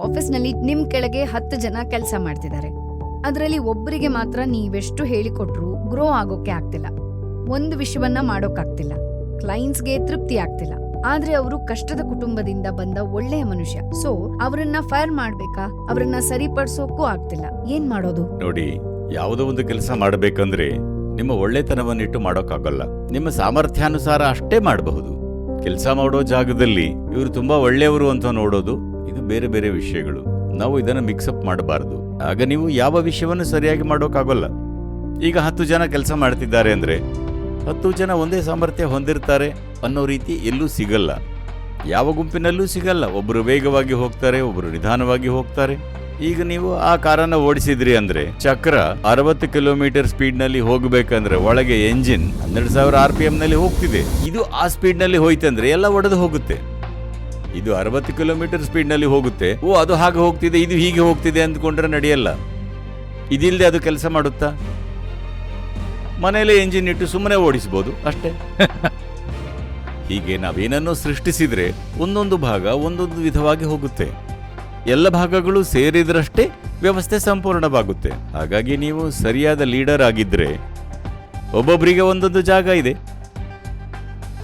ಆಫೀಸ್ನಲ್ಲಿ ನಿಮ್ ಕೆಳಗೆ 10 ಜನ ಕೆಲಸ ಮಾಡ್ತಿದ್ದಾರೆ. ಅದ್ರಲ್ಲಿ ಒಬ್ಬರಿಗೆ ಮಾತ್ರ ನೀವೆಷ್ಟು ಹೇಳಿಕೊಟ್ರು ಗ್ರೋ ಆಗೋಕೆ ಆಗ್ತಿಲ್ಲ. ಒಂದು ವಿಷಯವನ್ನ ಮಾಡೋಕಾಗ್ತಿಲ್ಲ. ಕ್ಲೈಂಟ್ಸ್ಗೆ ತೃಪ್ತಿ ಆಗ್ತಿಲ್ಲ. ಆದ್ರೆ ಅವರು ಕಷ್ಟದ ಕುಟುಂಬದಿಂದ ಬಂದ ಒಳ್ಳೆಯ ಮನುಷ್ಯ. ಸೊ ಅವರನ್ನ ಫೈರ್ ಮಾಡ್ಬೇಕಾ? ಅವರನ್ನ ಸರಿಪಡಿಸೋಕ್ಕೂ ಆಗ್ತಿಲ್ಲ. ಏನ್ ಮಾಡೋದು? ನೋಡಿ, ಯಾವುದೋ ಒಂದು ಕೆಲಸ ಮಾಡಬೇಕಂದ್ರೆ ನಿಮ್ಮ ಒಳ್ಳೆತನವನ್ನಿಟ್ಟು ಮಾಡೋಕ್ಕಾಗಲ್ಲ. ನಿಮ್ಮ ಸಾಮರ್ಥ್ಯಾನುಸಾರ ಅಷ್ಟೇ ಮಾಡಬಹುದು. ಕೆಲಸ ಮಾಡೋ ಜಾಗದಲ್ಲಿ ಇವರು ತುಂಬಾ ಒಳ್ಳೆಯವರು ಅಂತ ನೋಡೋದು ಇದು ಬೇರೆ ಬೇರೆ ವಿಷಯಗಳು. ನಾವು ಇದನ್ನು ಮಿಕ್ಸಪ್ ಮಾಡಬಾರದು. ಆಗ ನೀವು ಯಾವ ವಿಷಯವನ್ನು ಸರಿಯಾಗಿ ಮಾಡೋಕ್ಕಾಗಲ್ಲ. ಈಗ 10 ಜನ ಕೆಲಸ ಮಾಡ್ತಿದ್ದಾರೆ ಅಂದ್ರೆ 10 ಜನ ಒಂದೇ ಸಾಮರ್ಥ್ಯ ಹೊಂದಿರ್ತಾರೆ ಅನ್ನೋ ರೀತಿ ಎಲ್ಲೂ ಸಿಗಲ್ಲ. ಯಾವ ಗುಂಪಿನಲ್ಲೂ ಸಿಗಲ್ಲ. ಒಬ್ಬರು ವೇಗವಾಗಿ ಹೋಗ್ತಾರೆ, ಒಬ್ಬರು ನಿಧಾನವಾಗಿ ಹೋಗ್ತಾರೆ. ಈಗ ನೀವು ಆ ಕಾರನ್ನ ಓಡಿಸಿದ್ರಿ ಅಂದ್ರೆ ಚಕ್ರ 60 ಕಿಲೋಮೀಟರ್ ಸ್ಪೀಡ್ ನಲ್ಲಿ ಹೋಗ್ಬೇಕಂದ್ರೆ ಒಳಗೆ ಎಂಜಿನ್ 12,000 RPM ನಲ್ಲಿ ಹೋಗ್ತಿದೆ. ಇದು ಆ ಸ್ಪೀಡ್ ನಲ್ಲಿ ಹೋಯ್ತಂದ್ರೆ ಎಲ್ಲ ಒಡೆದು ಹೋಗುತ್ತೆ. ಇದು 60 ಕಿಲೋಮೀಟರ್ ಸ್ಪೀಡ್ ನಲ್ಲಿ ಹೋಗುತ್ತೆ. ಅದು ಹಾಗೆ ಹೋಗ್ತಿದೆ, ಇದು ಹೀಗೆ ಹೋಗ್ತಿದೆ ಅಂದ್ಕೊಂಡ್ರೆ ನಡೆಯಲ್ಲ. ಇದಿಲ್ಲದೆ ಅದು ಕೆಲಸ ಮಾಡುತ್ತಾ? ಮನೆಯಲ್ಲೇ ಎಂಜಿನ್ ಇಟ್ಟು ಸುಮ್ಮನೆ ಓಡಿಸಬಹುದು ಅಷ್ಟೇ. ಹೀಗೆ ನಾವೇನನ್ನೋ ಸೃಷ್ಟಿಸಿದ್ರೆ ಒಂದೊಂದು ಭಾಗ ಒಂದೊಂದು ವಿಧವಾಗಿ ಹೋಗುತ್ತೆ. ಎಲ್ಲ ಭಾಗಗಳು ಸೇರಿದ್ರಷ್ಟೇ ವ್ಯವಸ್ಥೆ ಸಂಪೂರ್ಣವಾಗುತ್ತೆ. ಹಾಗಾಗಿ ನೀವು ಸರಿಯಾದ ಲೀಡರ್ ಆಗಿದ್ರೆ ಒಬ್ಬೊಬ್ಬರಿಗೆ ಒಂದೊಂದು ಜಾಗ ಇದೆ.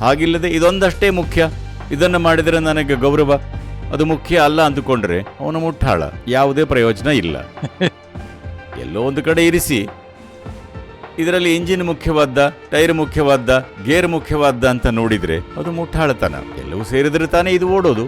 ಹಾಗಿಲ್ಲದೆ ಇದೊಂದಷ್ಟೇ ಮುಖ್ಯ, ಇದನ್ನು ಮಾಡಿದರೆ ನನಗೆ ಗೌರವ, ಅದು ಮುಖ್ಯ ಅಲ್ಲ ಅಂದುಕೊಂಡ್ರೆ ಅವನು ಮುಟ್ಟಾಳ. ಯಾವುದೇ ಪ್ರಯೋಜನ ಇಲ್ಲ. ಎಲ್ಲೋ ಒಂದು ಕಡೆ ಇರಿಸಿ, ಇದರಲ್ಲಿ ಇಂಜಿನ್ ಮುಖ್ಯವಾದ, ಟೈರ್ ಮುಖ್ಯವಾದ, ಗೇರ್ ಮುಖ್ಯವಾದ ಅಂತ ನೋಡಿದ್ರೆ ಅದು ಮುಟ್ಟಾಳತನ. ಎಲ್ಲವೂ ಸೇರಿದ್ರೆ ತಾನೇ ಇದು ಓಡೋದು.